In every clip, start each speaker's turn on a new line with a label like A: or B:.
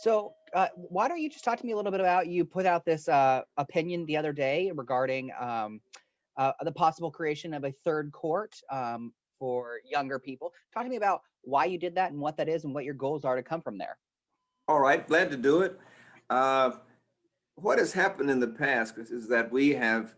A: So, why don't you just talk to me a little bit about you put out this opinion the other day regarding the possible creation of a third court for younger people. Talk to me about why you did that and what that is and what your goals are to come from there.
B: All right, glad to do it. Uh, what has happened in the past is that we have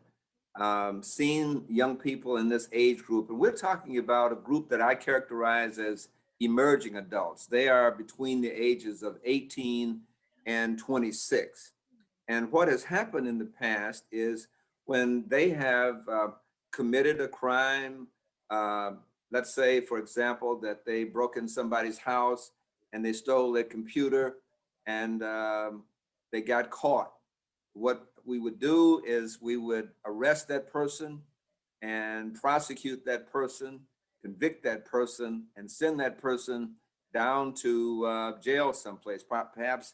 B: seen young people in this age group, and we're talking about a group that I characterize as emerging adults. They are between the ages of 18 and 26. And what has happened in the past is when they have committed a crime, uh, let's say, for example, that they broke in somebody's house and they stole their computer and they got caught. What we would do is we would arrest that person and prosecute that person, convict that person, and send that person down to jail someplace, perhaps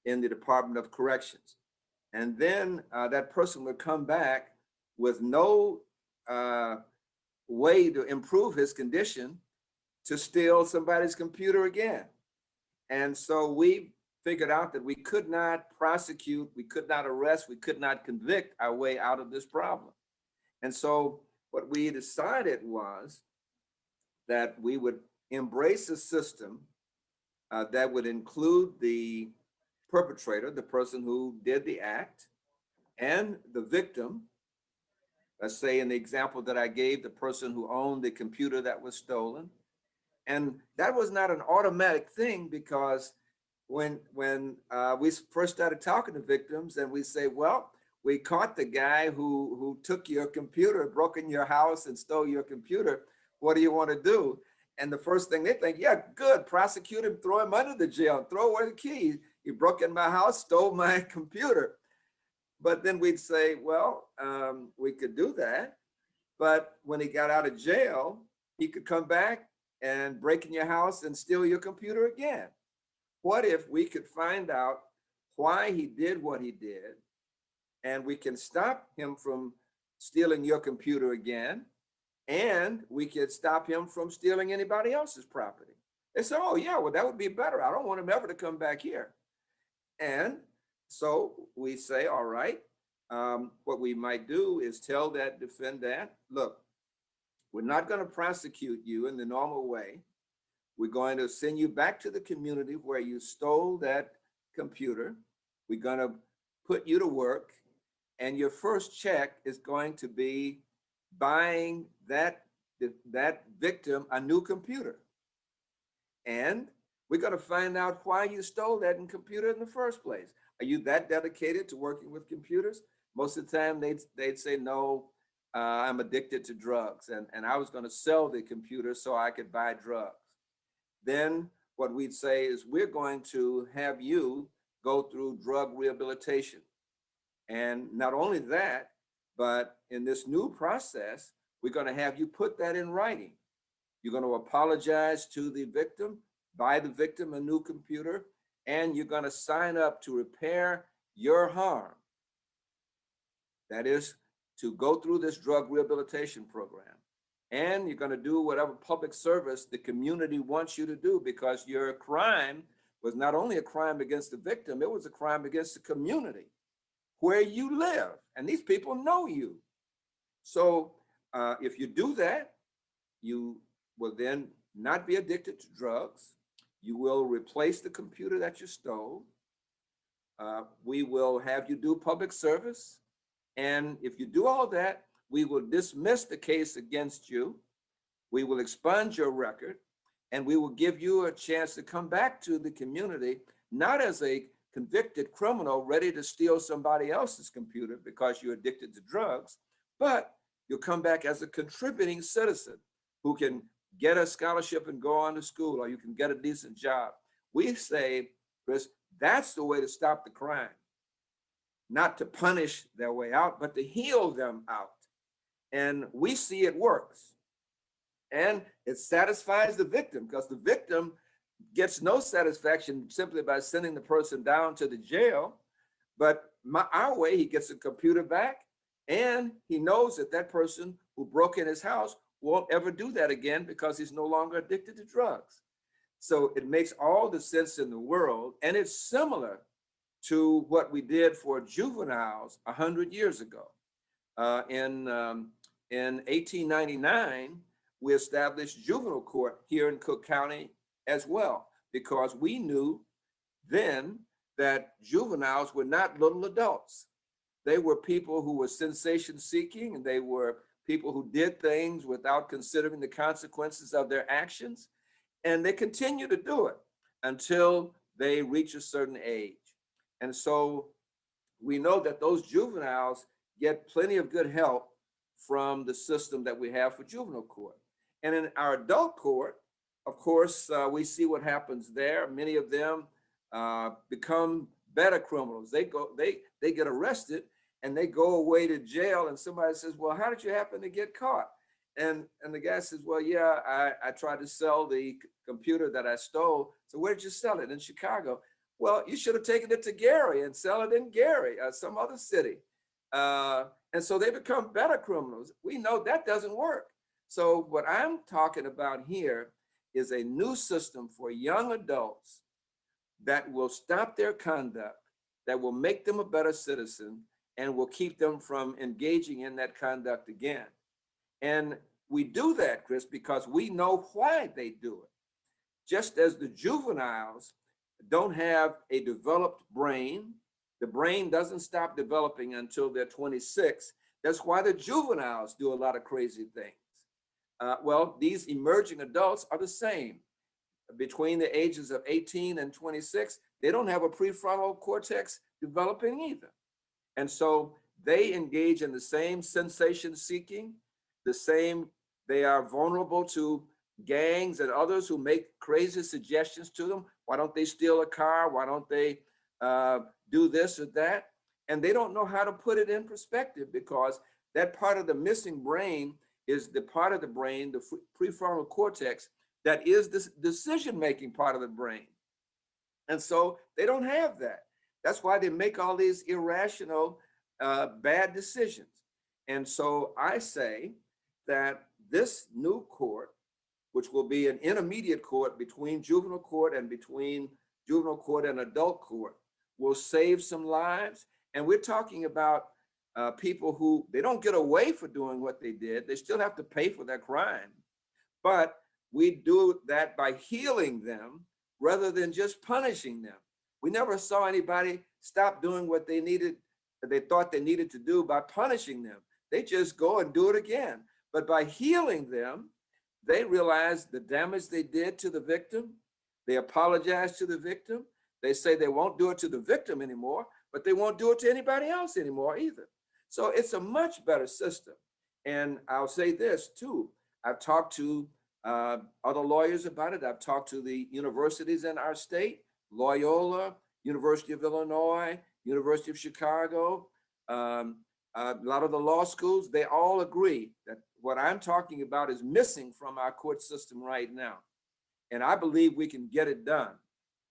B: in the Department of Corrections. And then that person would come back with no uh, way to improve his condition to steal somebody's computer again. And so we figured out that we could not prosecute, we could not arrest, we could not convict our way out of this problem. And so what we decided was that we would embrace a system that would include the perpetrator, the person who did the act, and the victim. Let's say in the example that I gave, the person who owned the computer that was stolen. And that was not an automatic thing because when we first started talking to victims and we say, well, we caught the guy who took your computer, broke in your house and stole your computer. What do you want to do? And the first thing they think, yeah, good, prosecute him, throw him under the jail, throw away the key. He broke in my house, stole my computer. But then we'd say, well, we could do that. But when he got out of jail, he could come back and break in your house and steal your computer again. What if we could find out why he did what he did, and we can stop him from stealing your computer again, and we could stop him from stealing anybody else's property? They said, oh, yeah, well, that would be better. I don't want him ever to come back here. And so we say, all right, what we might do is tell that defendant, look, we're not going to prosecute you in the normal way. We're going to send you back to the community where you stole that computer. We're going to put you to work, and your first check is going to be buying that victim a new computer. And we're going to find out why you stole that computer in the first place. Are you that dedicated to working with computers? Most of the time, they'd say, no, I'm addicted to drugs. And I was going to sell the computer so I could buy drugs. Then what we'd say is, we're going to have you go through drug rehabilitation. And not only that, but in this new process, we're going to have you put that in writing. You're going to apologize to the victim, buy the victim a new computer, and you're going to sign up to repair your harm. That is, to go through this drug rehabilitation program. And you're going to do whatever public service the community wants you to do, because your crime was not only a crime against the victim, it was a crime against the community where you live. And these people know you. So if you do that, you will then not be addicted to drugs. You will replace the computer that you stole. We will have you do public service. And if you do all that, we will dismiss the case against you. We will expunge your record, and we will give you a chance to come back to the community, not as a convicted criminal ready to steal somebody else's computer because you're addicted to drugs, but you'll come back as a contributing citizen who can get a scholarship and go on to school, or you can get a decent job. We say, Chris, that's the way to stop the crime. Not to punish their way out, but to heal them out. And we see it works. And it satisfies the victim, because the victim gets no satisfaction simply by sending the person down to the jail. But our way, he gets a computer back, and he knows that that person who broke in his house won't ever do that again because he's no longer addicted to drugs. So it makes all the sense in the world, and it's similar to what we did for juveniles 100 years ago. In 1899, we established juvenile court here in Cook County as well, because we knew then that juveniles were not little adults. They were people who were sensation seeking, and they were people who did things without considering the consequences of their actions. And they continue to do it until they reach a certain age. And so we know that those juveniles get plenty of good help from the system that we have for juvenile court. And in our adult court, of course, we see what happens there. Many of them become better criminals. They get arrested and they go away to jail, and somebody says, well, how did you happen to get caught? And the guy says, well, yeah, I tried to sell the computer that I stole. So where did you sell it? In Chicago. Well, you should have taken it to Gary and sell it in Gary or some other city. And so they become better criminals. We know that doesn't work. So what I'm talking about here is a new system for young adults that will stop their conduct, that will make them a better citizen, and will keep them from engaging in that conduct again. And we do that, Chris, because we know why they do it. Just as the juveniles don't have a developed brain, the brain doesn't stop developing until they're 26. That's why the juveniles do a lot of crazy things. Well, these emerging adults are the same. Between the ages of 18 and 26, they don't have a prefrontal cortex developing either. And so they engage in the same sensation seeking, they are vulnerable to gangs and others who make crazy suggestions to them. Why don't they steal a car? Why don't they do this or that? And they don't know how to put it in perspective, because that part of the missing brain is the part of the brain, the prefrontal cortex, that is the decision-making part of the brain. And so they don't have that. That's why they make all these irrational, bad decisions. And so I say that this new court, which will be an intermediate court between juvenile court and adult court, will save some lives. And we're talking about people who, they don't get away for doing what they did. They still have to pay for their crime. But we do that by healing them rather than just punishing them. We never saw anybody stop doing what they thought they needed to do by punishing them. They just go and do it again. But by healing them, they realize the damage they did to the victim. They apologize to the victim. They say they won't do it to the victim anymore, but they won't do it to anybody else anymore either. So it's a much better system. And I'll say this too. I've talked to other lawyers about it. I've talked to the universities in our state, Loyola, University of Illinois, University of Chicago, a lot of the law schools. They all agree that what I'm talking about is missing from our court system right now. And I believe we can get it done.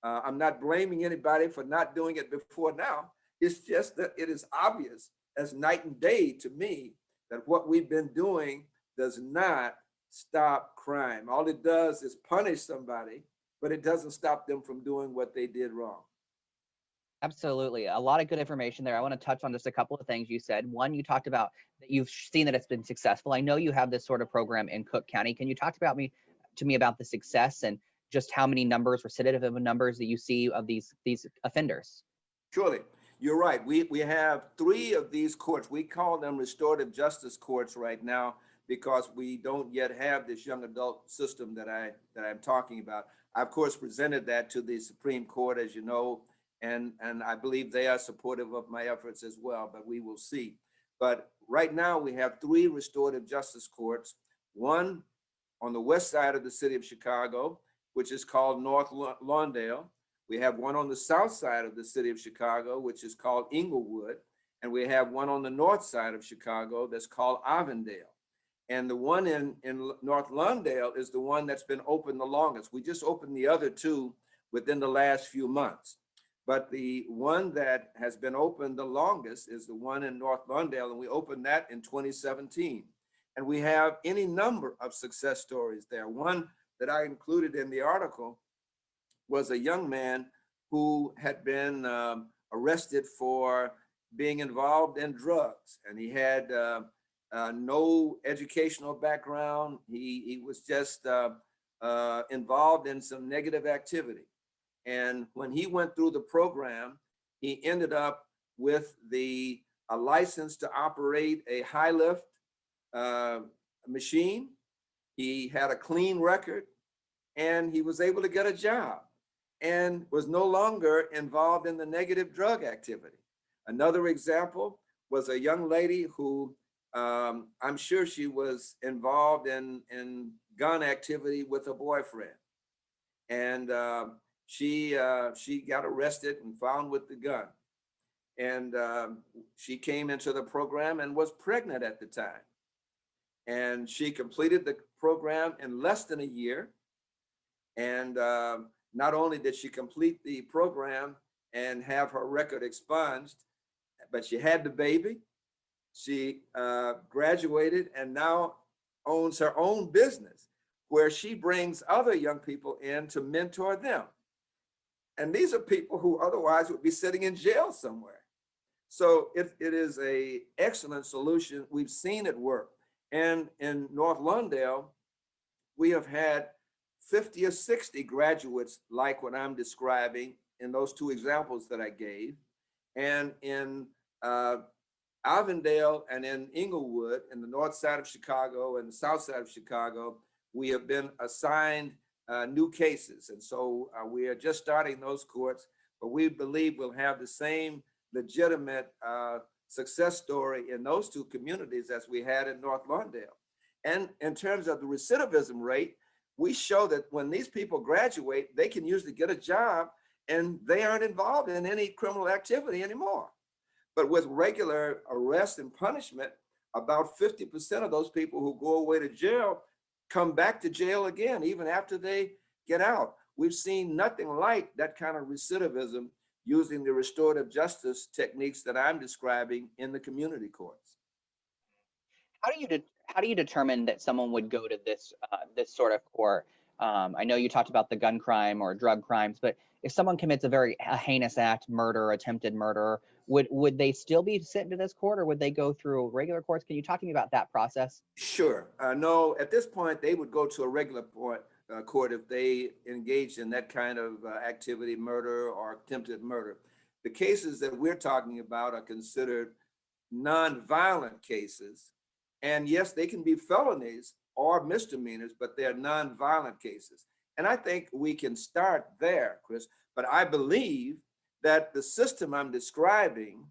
B: I'm not blaming anybody for not doing it before now. It's just that it is obvious as night and day to me that what we've been doing does not stop crime. All it does is punish somebody, but it doesn't stop them from doing what they did wrong.
A: Absolutely. A lot of good information there. I want to touch on just a couple of things you said. One, you talked about that you've seen that it's been successful. I know you have this sort of program in Cook County. Can you talk to me about the success and just how many recidivism numbers that you see of these offenders?
B: Surely. You're right. We have 3 of these courts. We call them restorative justice courts right now because we don't yet have this young adult system that I'm talking about. I, of course, presented that to the Supreme Court, as you know, and I believe they are supportive of my efforts as well, but we will see. But right now we have 3 restorative justice courts, one on the west side of the city of Chicago, which is called North Lawndale. We have one on the south side of the city of Chicago, which is called Inglewood. And we have one on the north side of Chicago that's called Avondale. And the one in North Lawndale is the one that's been open the longest. We just opened the other 2 within the last few months. But the one that has been open the longest is the one in North Lawndale, and we opened that in 2017. And we have any number of success stories there. One that I included in the article was a young man who had been arrested for being involved in drugs, and he had no educational background. He was just involved in some negative activity. And when he went through the program, he ended up with a license to operate a high lift machine. He had a clean record, and he was able to get a job and was no longer involved in the negative drug activity. Another example was a young lady who I'm sure she was involved in gun activity with a boyfriend. And she got arrested and found with the gun. And she came into the program and was pregnant at the time. And she completed the program in less than a year. And not only did she complete the program and have her record expunged, but she had the baby. She graduated and now owns her own business where she brings other young people in to mentor them. And these are people who otherwise would be sitting in jail somewhere. So it is an excellent solution. We've seen it work. And in North Lawndale, we have had 50 or 60 graduates like what I'm describing in those two examples that I gave. And in Avondale and in Inglewood, in the north side of Chicago and the south side of Chicago, we have been assigned new cases. And so we are just starting those courts, but we believe we'll have the same legitimate success story in those two communities as we had in North Lawndale. And in terms of the recidivism rate, we show that when these people graduate, they can usually get a job and they aren't involved in any criminal activity anymore. But with regular arrest and punishment, about 50% of those people who go away to jail come back to jail again, even after they get out. We've seen nothing like that kind of recidivism using the restorative justice techniques that I'm describing in the community courts.
A: How do you determine that someone would go to this sort of court? I know you talked about the gun crime or drug crimes, but if someone commits a heinous act, murder, attempted murder, would they still be sent to this court, or would they go through regular courts? Can you talk to me about that process?
B: Sure. No, at this point, they would go to a regular court if they engaged in that kind of activity, murder or attempted murder. The cases that we're talking about are considered nonviolent cases. And yes, they can be felonies or misdemeanors, but they're nonviolent cases. And I think we can start there, Chris. But I believe that the system I'm describing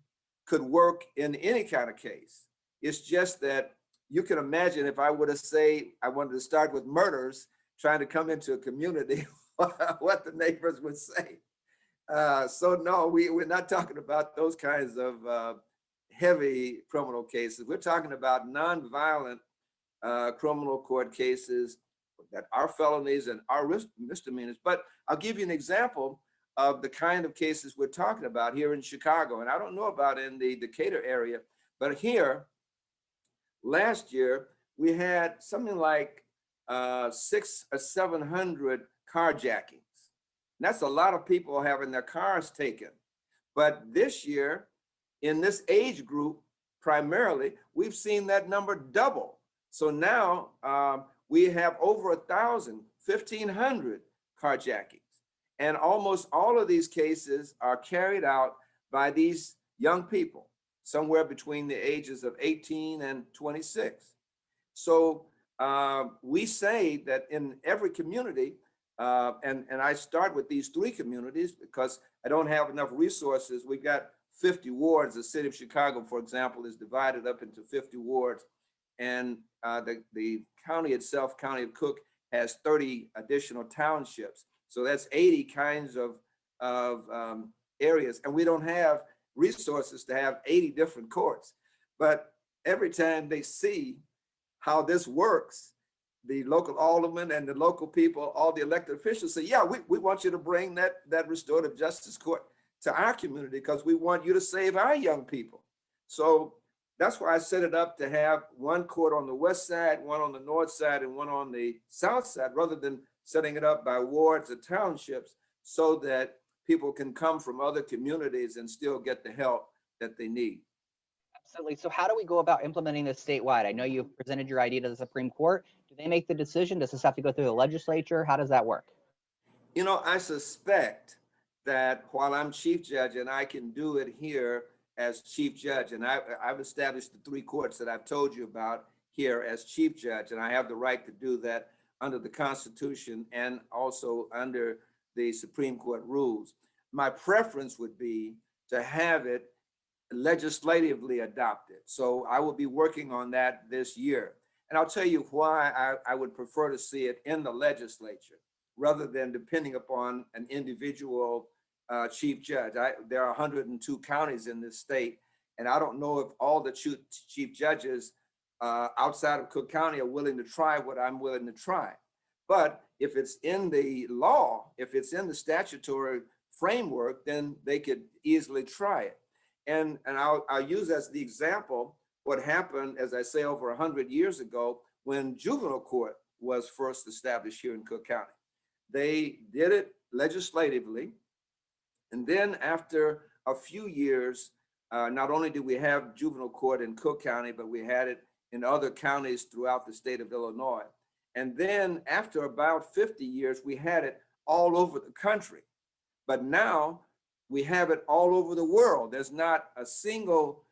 B: could work in any kind of case. It's just that you can imagine if I were to say I wanted to start with murders, trying to come into a community, what the neighbors would say. So no, we're not talking about those kinds of heavy criminal cases. We're talking about nonviolent criminal court cases that are felonies and are misdemeanors. But I'll give you an example of the kind of cases we're talking about here in Chicago. And I don't know about in the Decatur area, but here, last year, we had something like 600 or 700 carjackings. And that's a lot of people having their cars taken. But this year, in this age group, primarily, we've seen that number double. So now we have over 1,000, 1,500 carjackings. And almost all of these cases are carried out by these young people, somewhere between the ages of 18 and 26. So we say that in every community, and I start with these three communities because I don't have enough resources. We've got 50 wards. The city of Chicago, for example, is divided up into 50 wards. And the county itself, County of Cook, has 30 additional townships. So that's 80 kinds of areas. And we don't have resources to have 80 different courts. But every time they see how this works, the local aldermen and the local people, all the elected officials say, yeah, we want you to bring that restorative justice court to our community because we want you to save our young people. So that's why I set it up to have one court on the west side, one on the north side, and one on the south side, rather than setting it up by wards or townships, so that people can come from other communities and still get the help that they need.
A: Absolutely. So how do we go about implementing this statewide? I know you've presented your idea to the Supreme Court. Do they make the decision? Does this have to go through the legislature? How does that work?
B: You know, I suspect that while I'm chief judge and I can do it here as chief judge, and I've established the 3 courts that I've told you about here as chief judge, and I have the right to do that under the Constitution and also under the Supreme Court rules. My preference would be to have it legislatively adopted. So I will be working on that this year. And I'll tell you why I would prefer to see it in the legislature rather than depending upon an individual chief judge. There are 102 counties in this state, and I don't know if all the chief judges outside of Cook County are willing to try what I'm willing to try. But if it's in the law, if it's in the statutory framework, then they could easily try it. And I'll use as the example what happened, as I say, over 100 years ago when juvenile court was first established here in Cook County. They did it legislatively. And then after a few years, not only did we have juvenile court in Cook County, but we had it in other counties throughout the state of Illinois. And then after about 50 years, we had it all over the country. But now we have it all over the world. There's not a single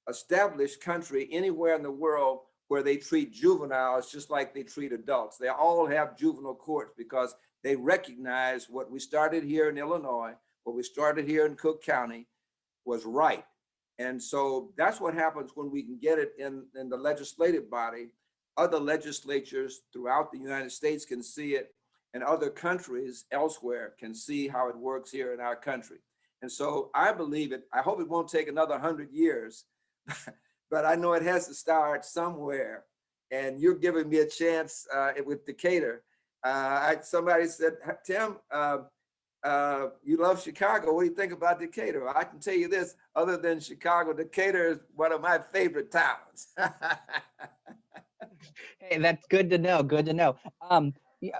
B: established country anywhere in the world where they treat juveniles just like they treat adults. They all have juvenile courts because they recognize what we started here in Illinois, what we started here in Cook County was right. And so that's what happens when we can get it in the legislative body. Other legislatures throughout the United States can see it, and other countries elsewhere can see how it works here in our country. And so I believe it. I hope it won't take another 100 years, but I know it has to start somewhere. And you're giving me a chance with Decatur. Somebody said, Tim, you love Chicago. What do you think about Decatur? I can tell you this, other than Chicago, Decatur is one of my favorite towns.
A: Hey, that's good to know. Good to know. Yeah,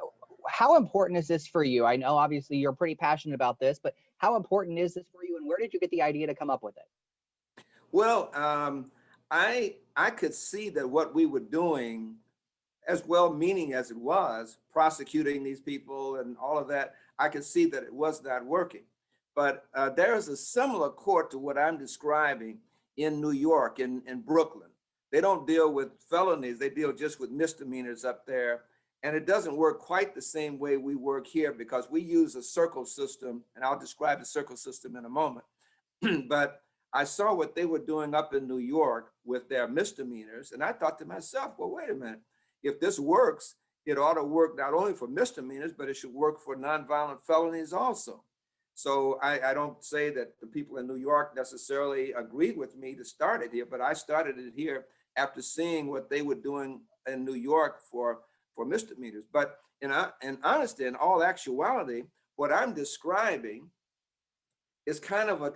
A: how important is this for you? I know obviously you're pretty passionate about this, but how important is this for you, and where did you get the idea to come up with it?
B: Well, I could see that what we were doing, as well-meaning as it was, prosecuting these people and all of that, I could see that it was not working. But there is a similar court to what I'm describing in New York, in Brooklyn. They don't deal with felonies, they deal just with misdemeanors up there. And it doesn't work quite the same way we work here because we use a circle system, and I'll describe the circle system in a moment. But I saw what they were doing up in New York with their misdemeanors, and I thought to myself, well, wait a minute. If this works, it ought to work not only for misdemeanors, but it should work for nonviolent felonies also. So I don't say that the people in New York necessarily agreed with me to start it here, but I started it here after seeing what they were doing in New York for misdemeanors. But in honesty, in all actuality, what I'm describing is kind of a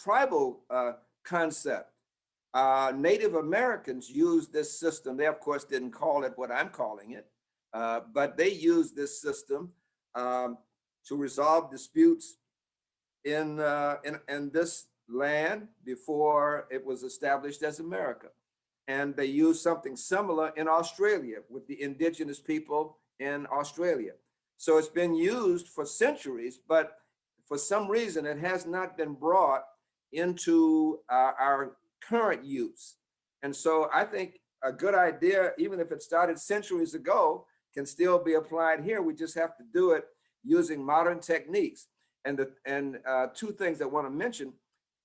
B: tribal concept. Native Americans use this system. They, of course, didn't call it what I'm calling it, but they use this system to resolve disputes in this land before it was established as America. And they use something similar in Australia with the indigenous people in Australia. So it's been used for centuries, but for some reason it has not been brought into our current use. And so I think a good idea, even if it started centuries ago, can still be applied here. We just have to do it using modern techniques. And two things I want to mention,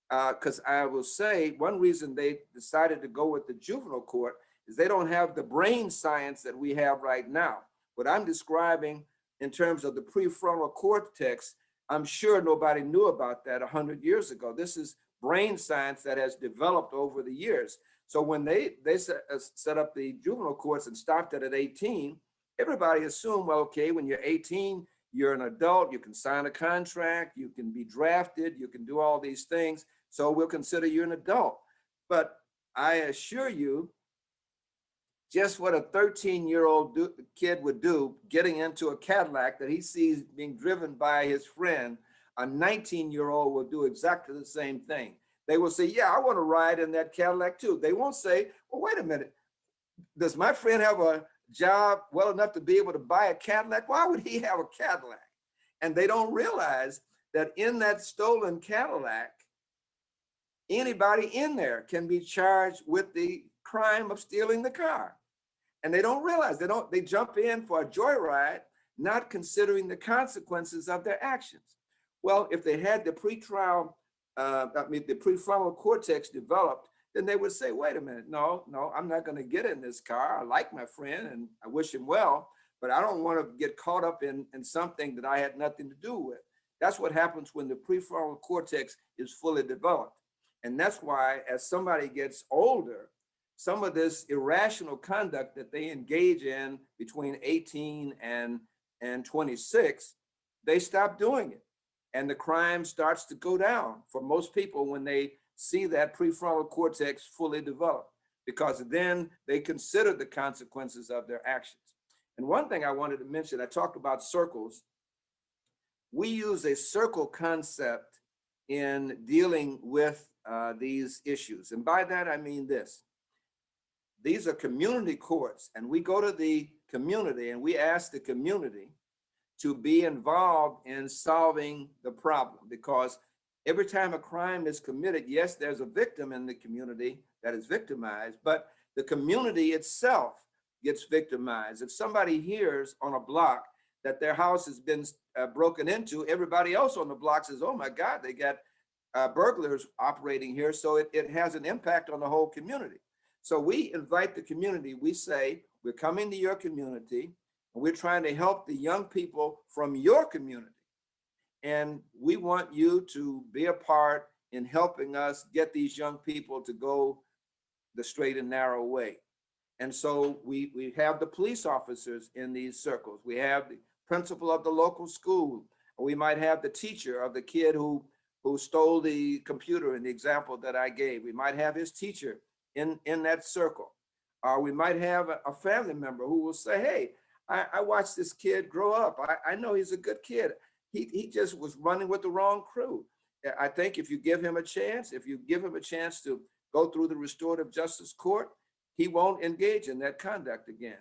B: because I will say one reason they decided to go with the juvenile court is they don't have the brain science that we have right now. What I'm describing in terms of the prefrontal cortex, I'm sure nobody knew about that 100 years ago. This is brain science that has developed over the years. So when they set up the juvenile courts and stopped it at 18, everybody assumed, well, okay, when you're 18, you're an adult, you can sign a contract, you can be drafted, you can do all these things. So we'll consider you an adult. But I assure you just what a 13-year-old kid would do getting into a Cadillac that he sees being driven by his friend. A 19-year-old will do exactly the same thing. They will say, yeah, I want to ride in that Cadillac too. They won't say, well, wait a minute. Does my friend have a job well enough to be able to buy a Cadillac? Why would he have a Cadillac? And they don't realize that in that stolen Cadillac, anybody in there can be charged with the crime of stealing the car. And they don't realize, they jump in for a joyride, not considering the consequences of their actions. Well, if they had the the prefrontal cortex developed, then they would say, wait a minute, no, I'm not going to get in this car. I like my friend and I wish him well, but I don't want to get caught up in something that I had nothing to do with. That's what happens when the prefrontal cortex is fully developed. And that's why as somebody gets older, some of this irrational conduct that they engage in between 18 and 26, they stop doing it. And the crime starts to go down for most people when they see that prefrontal cortex fully developed, because then they consider the consequences of their actions. And one thing I wanted to mention, I talked about circles. We use a circle concept in dealing with these issues. And by that, I mean this. These are community courts, and we go to the community and we ask the community to be involved in solving the problem, because every time a crime is committed, yes, there's a victim in the community that is victimized, but the community itself gets victimized. If somebody hears on a block that their house has been broken into, everybody else on the block says, oh my God, they got burglars operating here. So it has an impact on the whole community. So we invite the community. We say, we're coming to your community and we're trying to help the young people from your community. And we want you to be a part in helping us get these young people to go the straight and narrow way. And so we have the police officers in these circles. We have the principal of the local school. We might have the teacher of the kid who stole the computer in the example that I gave. We might have his teacher in that circle. Or we might have a family member who will say, hey, I watched this kid grow up. I know he's a good kid. He just was running with the wrong crew. I think if you give him a chance, to go through the restorative justice court, he won't engage in that conduct again.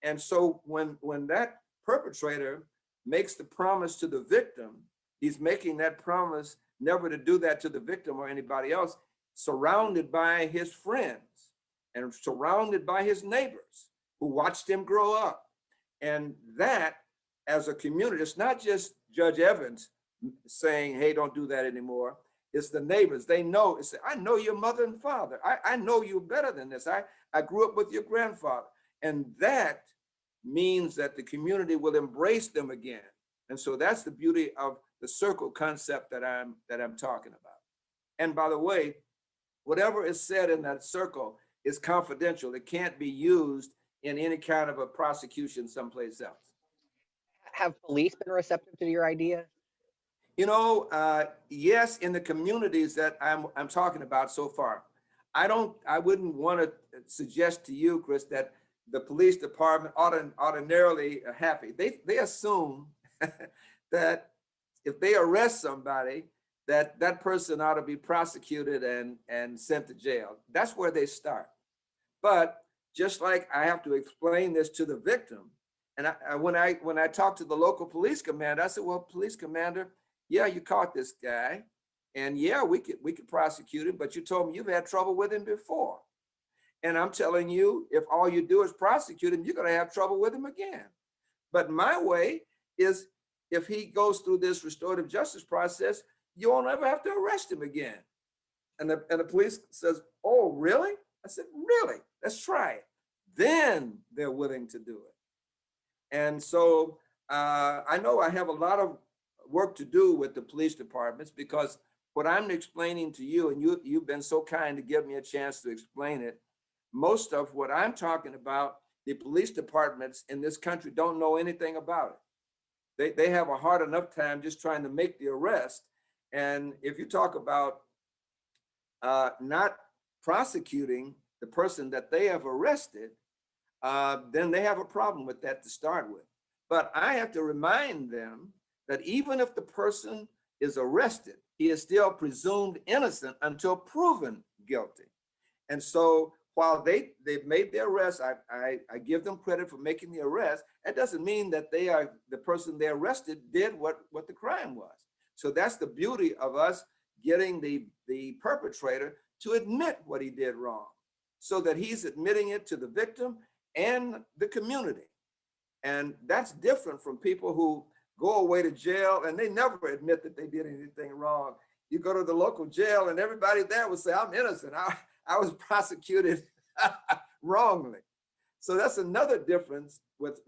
B: And so when that perpetrator makes the promise to the victim, he's making that promise never to do that to the victim or anybody else, surrounded by his friends and surrounded by his neighbors who watched him grow up. And that, as a community, it's not just Judge Evans saying, hey, don't do that anymore. It's the neighbors. They know, I know your mother and father. I know you better than this. I grew up with your grandfather. And that means that the community will embrace them again. And so that's the beauty of the circle concept that I'm talking about. And by the way, whatever is said in that circle is confidential. It can't be used in any kind of a prosecution someplace else.
A: Have police been receptive to your idea?
B: You know, yes, in the communities that I'm talking about so far. I wouldn't want to suggest to you, Chris, that the police department ordinarily happy. They assume that if they arrest somebody, that person ought to be prosecuted and sent to jail. That's where they start. But just like I have to explain this to the victim, and when I talked to the local police commander, I said, well, police commander, yeah, you caught this guy, and yeah, we could prosecute him, but you told me you've had trouble with him before. And I'm telling you, if all you do is prosecute him, you're going to have trouble with him again. But my way is, if he goes through this restorative justice process, you won't ever have to arrest him again. And the police says, oh, really? I said, really? Let's try it. Then they're willing to do it. And so I know I have a lot of work to do with the police departments, because what I'm explaining to you, and you've been so kind to give me a chance to explain it, most of what I'm talking about, the police departments in this country don't know anything about it. They have a hard enough time just trying to make the arrest. And if you talk about not prosecuting the person that they have arrested, then they have a problem with that to start with. But I have to remind them that even if the person is arrested, he is still presumed innocent until proven guilty. And so while they've made the arrest, I give them credit for making the arrest. That doesn't mean that they are the person they arrested did what the crime was. So that's the beauty of us getting the perpetrator to admit what he did wrong, so that he's admitting it to the victim and the community. And that's different from people who go away to jail and they never admit that they did anything wrong. You go to the local jail and everybody there will say, I'm innocent. I was prosecuted wrongly. So that's another difference with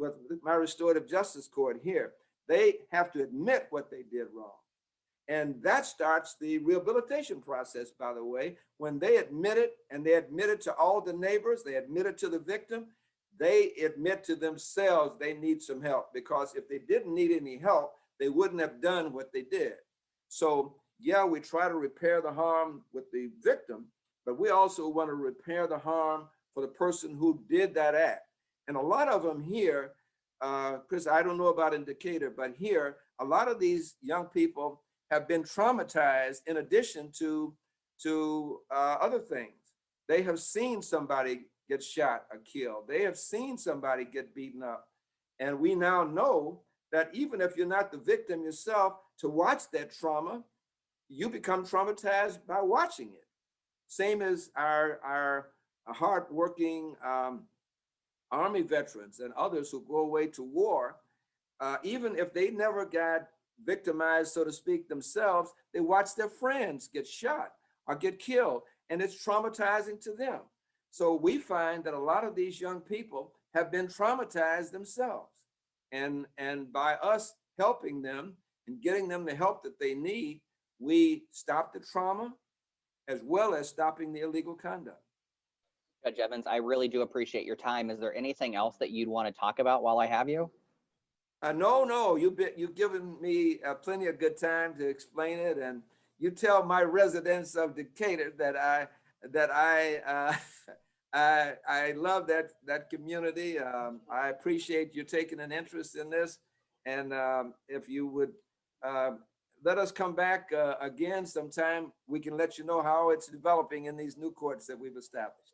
B: my restorative justice court here. They have to admit what they did wrong. And that starts the rehabilitation process, by the way. When they admit it, and they admit it to all the neighbors, they admit it to the victim, they admit to themselves they need some help, because if they didn't need any help, they wouldn't have done what they did. So yeah, we try to repair the harm with the victim, but we also want to repair the harm for the person who did that act. And a lot of them here, Chris, I don't know about in Decatur, but here, a lot of these young people have been traumatized in addition to other things. They have seen somebody get shot or killed. They have seen somebody get beaten up. And we now know that even if you're not the victim yourself, to watch that trauma, you become traumatized by watching it. Same as our hardworking Army veterans and others who go away to war, even if they never got victimized, so to speak, themselves, they watch their friends get shot or get killed, and it's traumatizing to them. So we find that a lot of these young people have been traumatized themselves. And by us helping them and getting them the help that they need, we stop the trauma as well as stopping the illegal conduct.
A: Judge Evans, I really do appreciate your time. Is there anything else that you'd want to talk about while I have you?
B: No, you've given me plenty of good time to explain it, and you tell my residents of Decatur that I love that community. I appreciate you taking an interest in this, and if you would let us come back again sometime, we can let you know how it's developing in these new courts that we've established.